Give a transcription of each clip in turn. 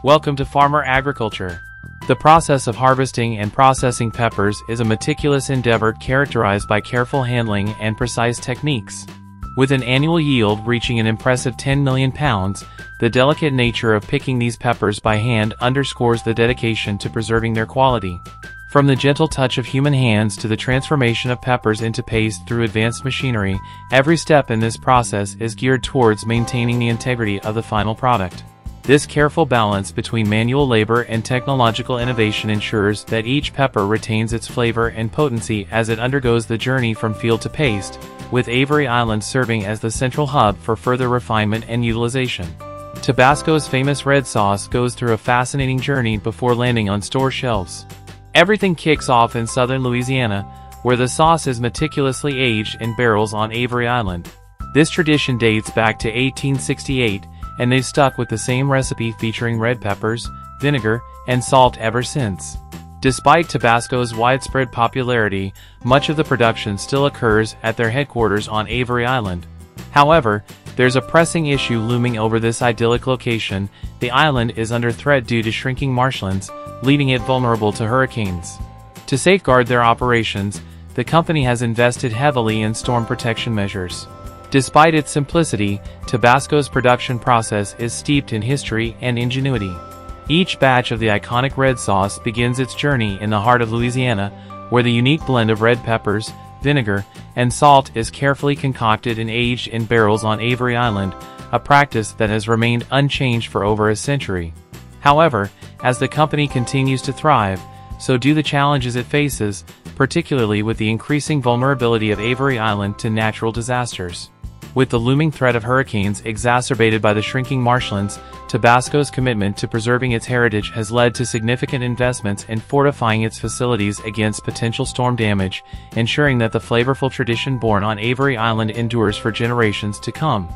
Welcome to farmer agriculture. The process of harvesting and processing peppers is a meticulous endeavor characterized by careful handling and precise techniques. With an annual yield reaching an impressive 10 million pounds, the delicate nature of picking these peppers by hand underscores the dedication to preserving their quality. From the gentle touch of human hands to the transformation of peppers into paste through advanced machinery, every step in this process is geared towards maintaining the integrity of the final product. This careful balance between manual labor and technological innovation ensures that each pepper retains its flavor and potency as it undergoes the journey from field to paste, with Avery Island serving as the central hub for further refinement and utilization. Tabasco's famous red sauce goes through a fascinating journey before landing on store shelves. Everything kicks off in southern Louisiana, where the sauce is meticulously aged in barrels on Avery Island. This tradition dates back to 1868, and they've stuck with the same recipe featuring red peppers, vinegar, and salt ever since. Despite Tabasco's widespread popularity, much of the production still occurs at their headquarters on Avery Island. However, there's a pressing issue looming over this idyllic location. The island is under threat due to shrinking marshlands, leaving it vulnerable to hurricanes. To safeguard their operations, the company has invested heavily in storm protection measures. Despite its simplicity, Tabasco's production process is steeped in history and ingenuity. Each batch of the iconic red sauce begins its journey in the heart of Louisiana, where the unique blend of red peppers, vinegar, and salt is carefully concocted and aged in barrels on Avery Island, a practice that has remained unchanged for over a century. However, as the company continues to thrive, so do the challenges it faces, particularly with the increasing vulnerability of Avery Island to natural disasters. With the looming threat of hurricanes exacerbated by the shrinking marshlands, Tabasco's commitment to preserving its heritage has led to significant investments in fortifying its facilities against potential storm damage, ensuring that the flavorful tradition born on Avery Island endures for generations to come.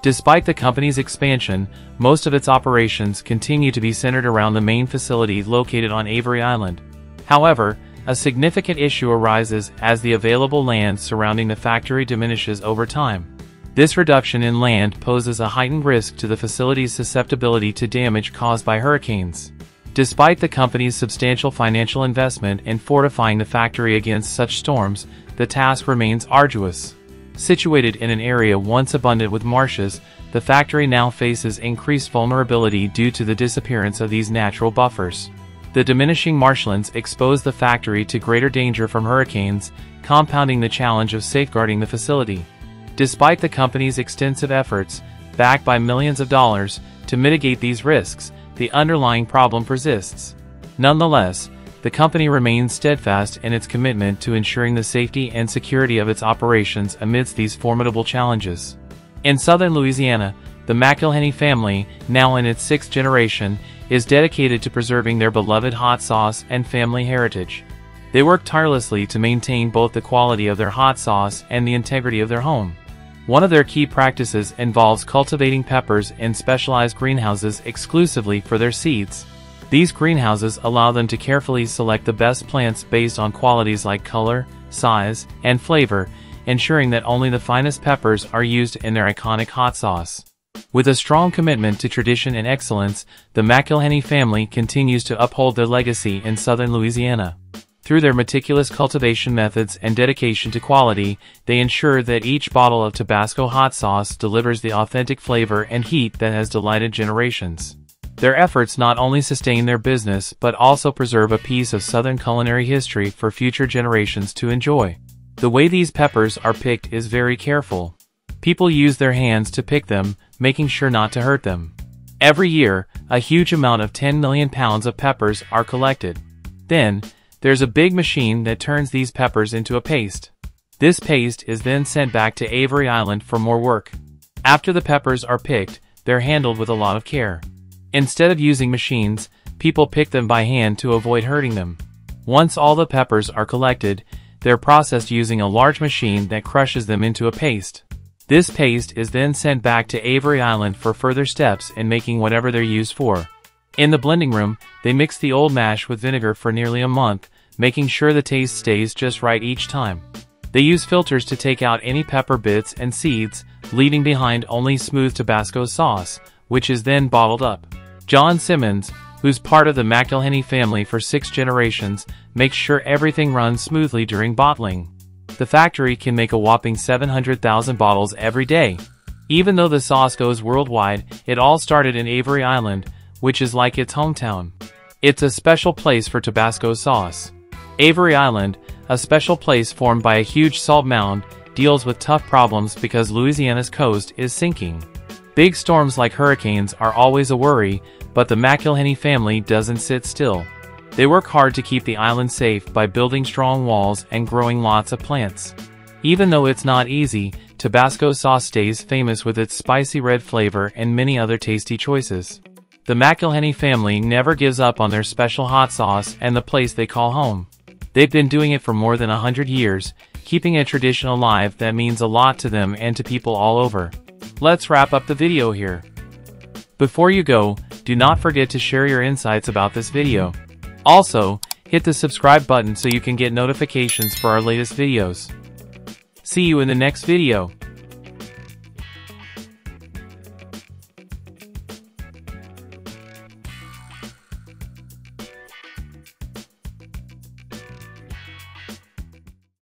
Despite the company's expansion, most of its operations continue to be centered around the main facility located on Avery Island. However, a significant issue arises as the available land surrounding the factory diminishes over time. This reduction in land poses a heightened risk to the facility's susceptibility to damage caused by hurricanes. Despite the company's substantial financial investment in fortifying the factory against such storms, the task remains arduous. Situated in an area once abundant with marshes, the factory now faces increased vulnerability due to the disappearance of these natural buffers. The diminishing marshlands expose the factory to greater danger from hurricanes, compounding the challenge of safeguarding the facility. Despite the company's extensive efforts, backed by millions of dollars, to mitigate these risks, the underlying problem persists. Nonetheless, the company remains steadfast in its commitment to ensuring the safety and security of its operations amidst these formidable challenges. In southern Louisiana, the McIlhenny family, now in its sixth generation, is dedicated to preserving their beloved hot sauce and family heritage. They work tirelessly to maintain both the quality of their hot sauce and the integrity of their home. One of their key practices involves cultivating peppers in specialized greenhouses exclusively for their seeds. These greenhouses allow them to carefully select the best plants based on qualities like color, size, and flavor, ensuring that only the finest peppers are used in their iconic hot sauce. With a strong commitment to tradition and excellence, the McIlhenny family continues to uphold their legacy in southern Louisiana. Through their meticulous cultivation methods and dedication to quality, they ensure that each bottle of Tabasco hot sauce delivers the authentic flavor and heat that has delighted generations. Their efforts not only sustain their business but also preserve a piece of southern culinary history for future generations to enjoy. The way these peppers are picked is very careful. People use their hands to pick them, making sure not to hurt them. Every year, a huge amount of 10 million pounds of peppers are collected. Then, there's a big machine that turns these peppers into a paste. This paste is then sent back to Avery Island for more work. After the peppers are picked, they're handled with a lot of care. Instead of using machines, people pick them by hand to avoid hurting them. Once all the peppers are collected, they're processed using a large machine that crushes them into a paste. This paste is then sent back to Avery Island for further steps in making whatever they're used for. In the blending room, they mix the old mash with vinegar for nearly a month, making sure the taste stays just right each time. They use filters to take out any pepper bits and seeds, leaving behind only smooth Tabasco sauce, which is then bottled up. John Simmons, who's part of the McIlhenny family for 6 generations, makes sure everything runs smoothly during bottling. The factory can make a whopping 700,000 bottles every day. Even though the sauce goes worldwide, it all started in Avery Island, which is like its hometown. It's a special place for Tabasco sauce. Avery Island, a special place formed by a huge salt mound, deals with tough problems because Louisiana's coast is sinking. Big storms like hurricanes are always a worry, but the McIlhenny family doesn't sit still. They work hard to keep the island safe by building strong walls and growing lots of plants. Even though it's not easy, Tabasco sauce stays famous with its spicy red flavor and many other tasty choices. The McIlhenny family never gives up on their special hot sauce and the place they call home. They've been doing it for more than 100 years, keeping a tradition alive that means a lot to them and to people all over. Let's wrap up the video here. Before you go, do not forget to share your insights about this video. Also, hit the subscribe button so you can get notifications for our latest videos. See you in the next video.